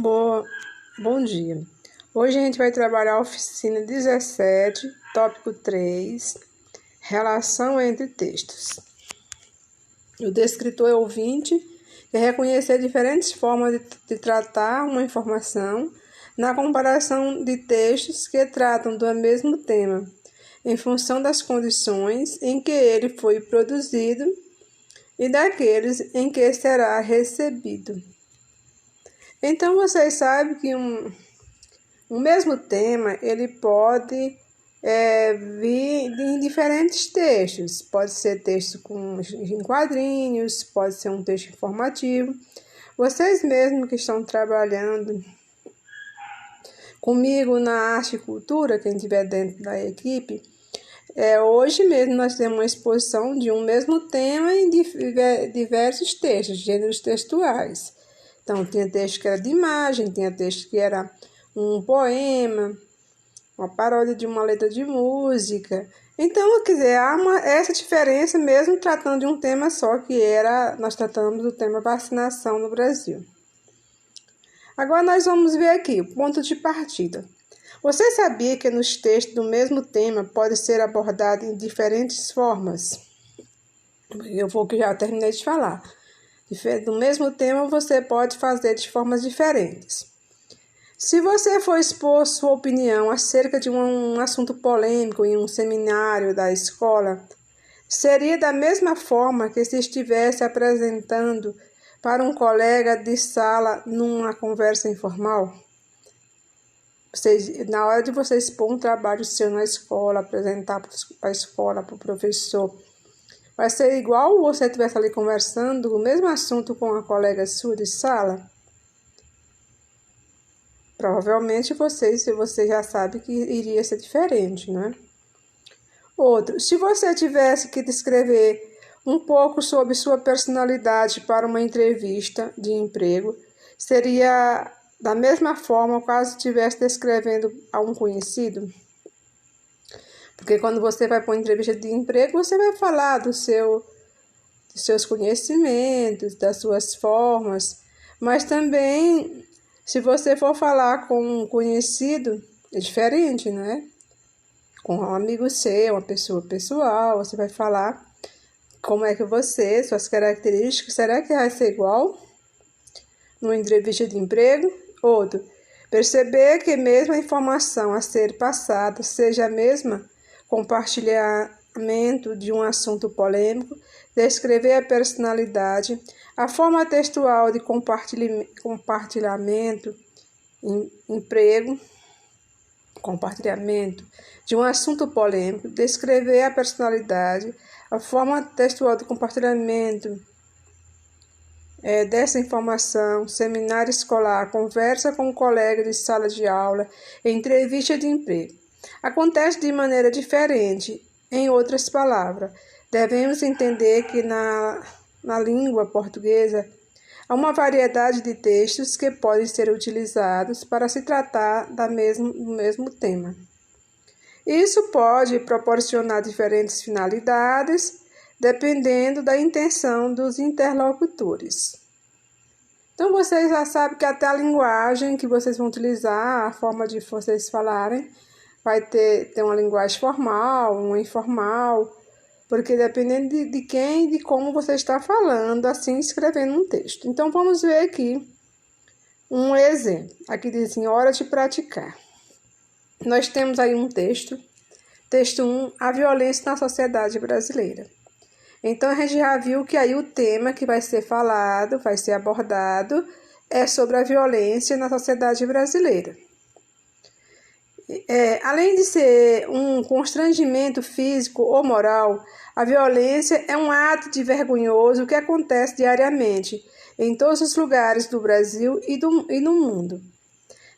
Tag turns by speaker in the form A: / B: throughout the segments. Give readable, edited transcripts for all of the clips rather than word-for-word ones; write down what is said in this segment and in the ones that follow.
A: Boa, bom dia. Hoje a gente vai trabalhar a oficina 17, tópico 3, relação entre textos. O descritor é ouvinte e reconhecer diferentes formas de tratar uma informação na comparação de textos que tratam do mesmo tema, em função das condições em que ele foi produzido e daqueles em que será recebido. Então, vocês sabem que um mesmo tema, ele pode vir em diferentes textos. Pode ser texto em quadrinhos, pode ser um texto informativo. Vocês mesmos que estão trabalhando comigo na arte e cultura, quem estiver dentro da equipe, hoje mesmo nós temos uma exposição de um mesmo tema em diversos textos, gêneros textuais. Então, tinha texto que era de imagem, tinha texto que era um poema, uma paródia de uma letra de música. Então, quer dizer, há essa diferença mesmo tratando de um tema só, nós tratamos do tema vacinação no Brasil. Agora nós vamos ver aqui o ponto de partida. Você sabia que nos textos do mesmo tema pode ser abordado em diferentes formas? Que já terminei de falar. Do mesmo tema, você pode fazer de formas diferentes. Se você for expor sua opinião acerca de um assunto polêmico em um seminário da escola, seria da mesma forma que se estivesse apresentando para um colega de sala numa conversa informal? Na hora de você expor um trabalho seu na escola, apresentar para a escola, para o professor, vai ser igual você estivesse ali conversando o mesmo assunto com uma colega sua de sala? Provavelmente você já sabe que iria ser diferente, né? Outro, se você tivesse que descrever um pouco sobre sua personalidade para uma entrevista de emprego, seria da mesma forma caso estivesse descrevendo a um conhecido? Porque quando você vai para uma entrevista de emprego, você vai falar dos seus conhecimentos, das suas formas, mas também, se você for falar com um conhecido, é diferente, né? Com um amigo seu, uma pessoa pessoal, você vai falar como é que suas características, será que vai ser igual numa entrevista de emprego? Outro, perceber que mesmo a informação a ser passada seja a mesma, compartilhamento de um assunto polêmico, descrever a personalidade, a forma textual de compartilhamento, compartilhamento de um assunto polêmico, descrever a personalidade, a forma textual de compartilhamento dessa informação, seminário escolar, conversa com um colega de sala de aula, entrevista de emprego. Acontece de maneira diferente. Em outras palavras, devemos entender que na língua portuguesa há uma variedade de textos que podem ser utilizados para se tratar do mesmo tema. Isso pode proporcionar diferentes finalidades, dependendo da intenção dos interlocutores. Então, vocês já sabem que até a linguagem que vocês vão utilizar, a forma de vocês falarem, vai ter uma linguagem formal, uma informal, porque dependendo de quem e de como você está falando, assim, escrevendo um texto. Então, vamos ver aqui um exemplo. Aqui diz assim, hora de praticar. Nós temos aí um texto 1, a violência na sociedade brasileira. Então, a gente já viu que aí o tema que vai ser falado, vai ser abordado, é sobre a violência na sociedade brasileira. Além de ser um constrangimento físico ou moral, a violência é um ato de vergonhoso que acontece diariamente em todos os lugares do Brasil e no mundo.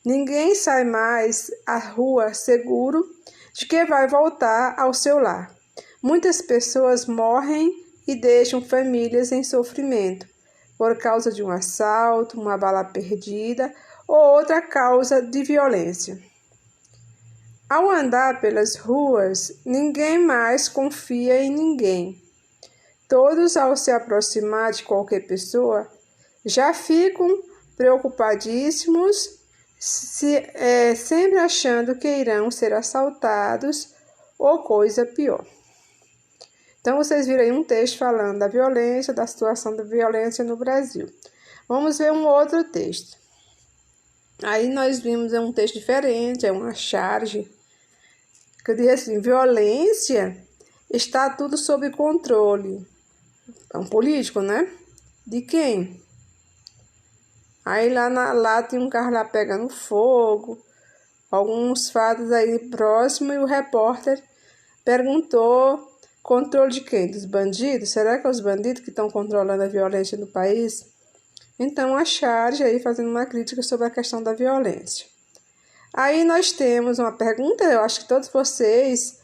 A: Ninguém sai mais à rua seguro de que vai voltar ao seu lar. Muitas pessoas morrem e deixam famílias em sofrimento por causa de um assalto, uma bala perdida ou outra causa de violência. Ao andar pelas ruas, ninguém mais confia em ninguém. Todos, ao se aproximar de qualquer pessoa, já ficam preocupadíssimos, sempre achando que irão ser assaltados ou coisa pior. Então, vocês viram aí um texto falando da violência, da situação da violência no Brasil. Vamos ver um outro texto. Aí nós vimos um texto diferente, é uma charge, que diz assim: violência, está tudo sob controle. É um político, né? De quem? Aí lá tem um carro lá pegando fogo, alguns fatos aí próximos, e o repórter perguntou: controle de quem? Dos bandidos? Será que é os bandidos que estão controlando a violência no país? Então, a charge aí fazendo uma crítica sobre a questão da violência. Aí nós temos uma pergunta, eu acho que todos vocês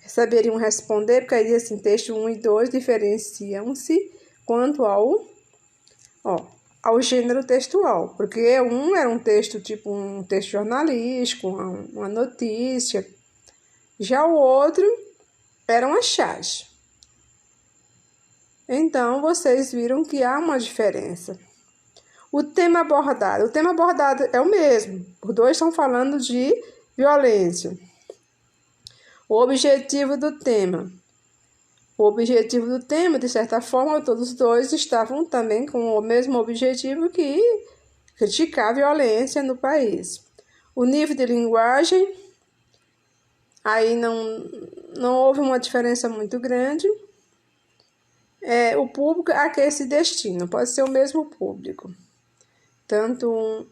A: saberiam responder, porque aí assim, texto 1 e 2 diferenciam-se quanto ao gênero textual, porque um era um texto tipo um texto jornalístico, uma notícia, já o outro era uma charge. Então, vocês viram que há uma diferença. O tema abordado é o mesmo, os dois estão falando de violência. O objetivo do tema, de certa forma, todos os dois estavam também com o mesmo objetivo, que criticar a violência no país. O nível de linguagem, aí não houve uma diferença muito grande. O público a que se destina, pode ser o mesmo público. Tanto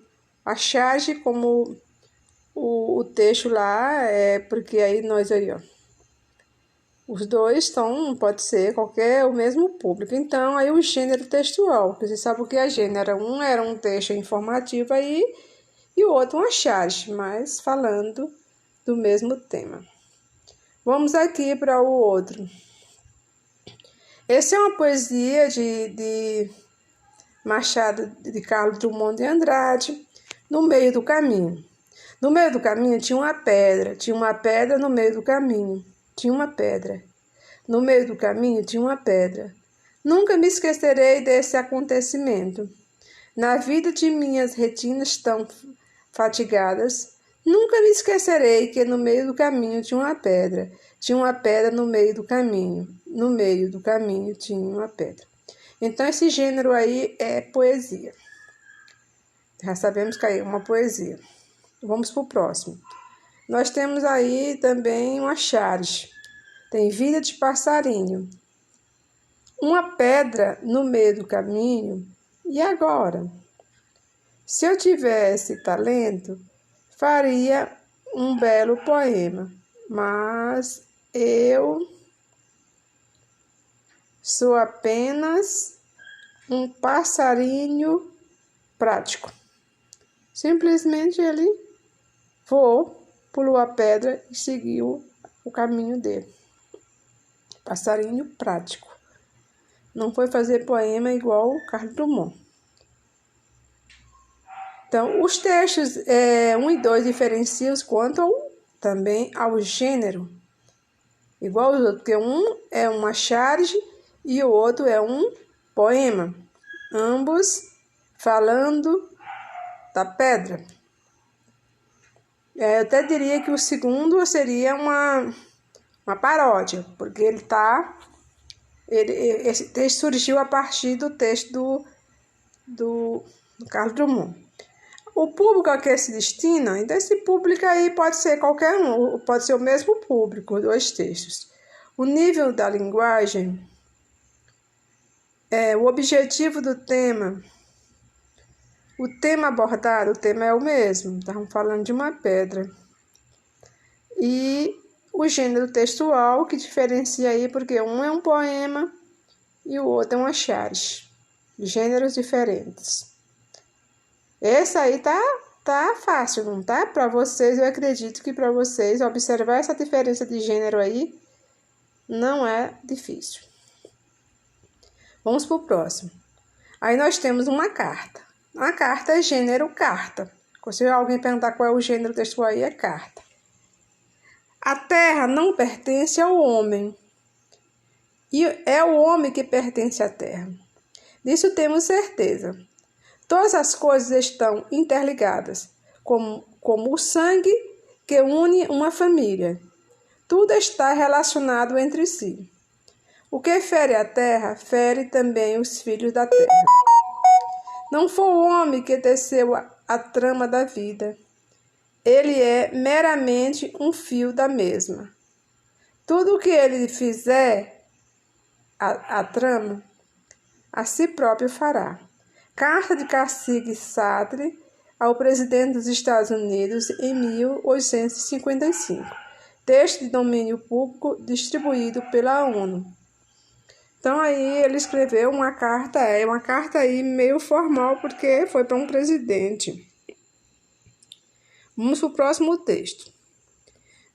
A: a charge como o texto lá, porque aí os dois pode ser o mesmo público. Então, aí o gênero textual, você sabe o que é gênero. Um era um texto informativo aí, e o outro uma charge, mas falando do mesmo tema. Vamos aqui para o outro. Essa é uma poesia de Machado de Carlos Drummond de Andrade, No Meio do Caminho. No meio do caminho tinha uma pedra no meio do caminho, tinha uma pedra. No meio do caminho tinha uma pedra. Nunca me esquecerei desse acontecimento. Na vida de minhas retinas tão fatigadas, nunca me esquecerei que no meio do caminho tinha uma pedra. Tinha uma pedra no meio do caminho. No meio do caminho tinha uma pedra. Então, esse gênero aí é poesia. Já sabemos que aí é uma poesia. Vamos para o próximo. Nós temos aí também uma charge. Tem vida de passarinho. Uma pedra no meio do caminho. E agora? Se eu tivesse talento, faria um belo poema. Mas eu sou apenas um passarinho prático. Simplesmente ele voou, pulou a pedra e seguiu o caminho dele. Passarinho prático. Não foi fazer poema igual o Carlos Drummond. Então, os textos 1 e 2 diferenciam-se quanto também ao gênero. Igual os outros, porque um é uma charge e o outro é um poema. Ambos falando da pedra. Eu até diria que o segundo seria uma paródia, porque esse texto surgiu a partir do texto do Carlos Drummond. O público a que se destina, então esse público aí pode ser qualquer um, pode ser o mesmo público, os dois textos. O nível da linguagem, o objetivo do tema, o tema abordado, o tema é o mesmo, estamos falando de uma pedra. E o gênero textual, que diferencia aí, porque um é um poema e o outro é uma charge. Gêneros diferentes. Esse aí tá fácil, não tá? Para vocês, eu acredito que para vocês observar essa diferença de gênero aí não é difícil. Vamos para o próximo. Aí nós temos uma carta. A carta é gênero carta. Se alguém perguntar qual é o gênero textual aí, é carta. A terra não pertence ao homem. E é o homem que pertence à terra. Disso temos certeza. Todas as coisas estão interligadas, como o sangue que une uma família. Tudo está relacionado entre si. O que fere a terra, fere também os filhos da terra. Não foi o homem que teceu a trama da vida. Ele é meramente um fio da mesma. Tudo o que ele fizer, a trama, a si próprio fará. Carta de Cacique Sartre ao presidente dos Estados Unidos em 1855. Texto de domínio público distribuído pela ONU. Então aí ele escreveu uma carta aí meio formal porque foi para um presidente. Vamos para o próximo texto.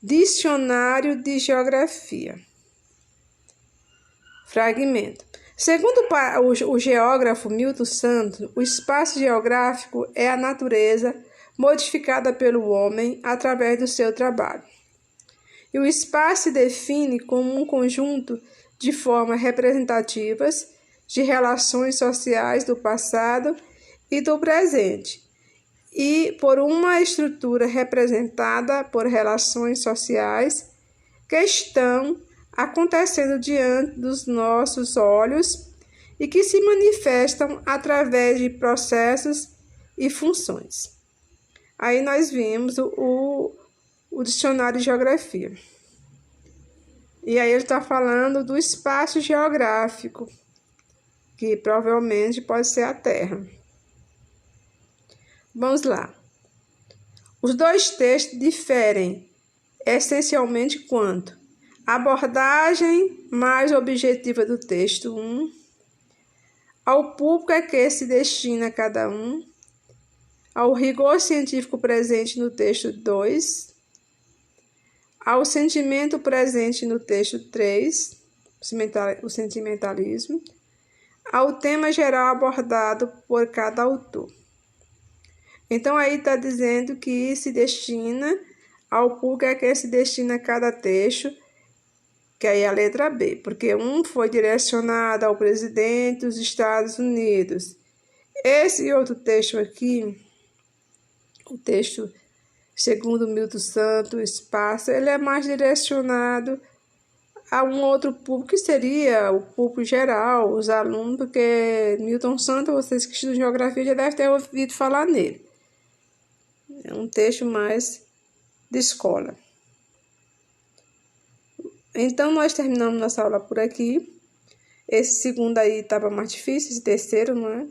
A: Dicionário de Geografia. Fragmento. Segundo o geógrafo Milton Santos, o espaço geográfico é a natureza modificada pelo homem através do seu trabalho. E o espaço se define como um conjunto de formas representativas de relações sociais do passado e do presente, e por uma estrutura representada por relações sociais que estão acontecendo diante dos nossos olhos e que se manifestam através de processos e funções. Aí nós vimos o dicionário de geografia. E aí ele está falando do espaço geográfico, que provavelmente pode ser a Terra. Vamos lá. Os dois textos diferem essencialmente quanto à abordagem mais objetiva do texto 1, ao público a que se destina cada um, ao rigor científico presente no texto 2, ao sentimento presente no texto 3, o sentimentalismo, ao tema geral abordado por cada autor. Então, aí está dizendo que se destina ao público a que se destina cada texto, que aí é a letra B, porque um foi direcionado ao presidente dos Estados Unidos. Esse outro texto aqui, o texto segundo Milton Santos, o espaço, ele é mais direcionado a um outro público, que seria o público geral, os alunos, porque Milton Santos, vocês que estudam geografia já devem ter ouvido falar nele. É um texto mais de escola. Então, nós terminamos nossa aula por aqui. Esse segundo aí estava mais difícil, esse terceiro, não é?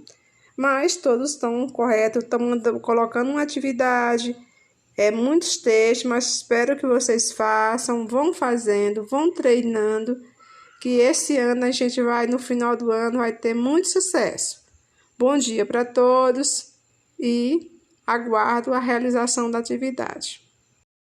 A: Mas todos estão corretos, estamos colocando uma atividade, muitos textos, mas espero que vocês façam, vão fazendo, vão treinando, que esse ano a gente vai, no final do ano, vai ter muito sucesso. Bom dia para todos e aguardo a realização da atividade.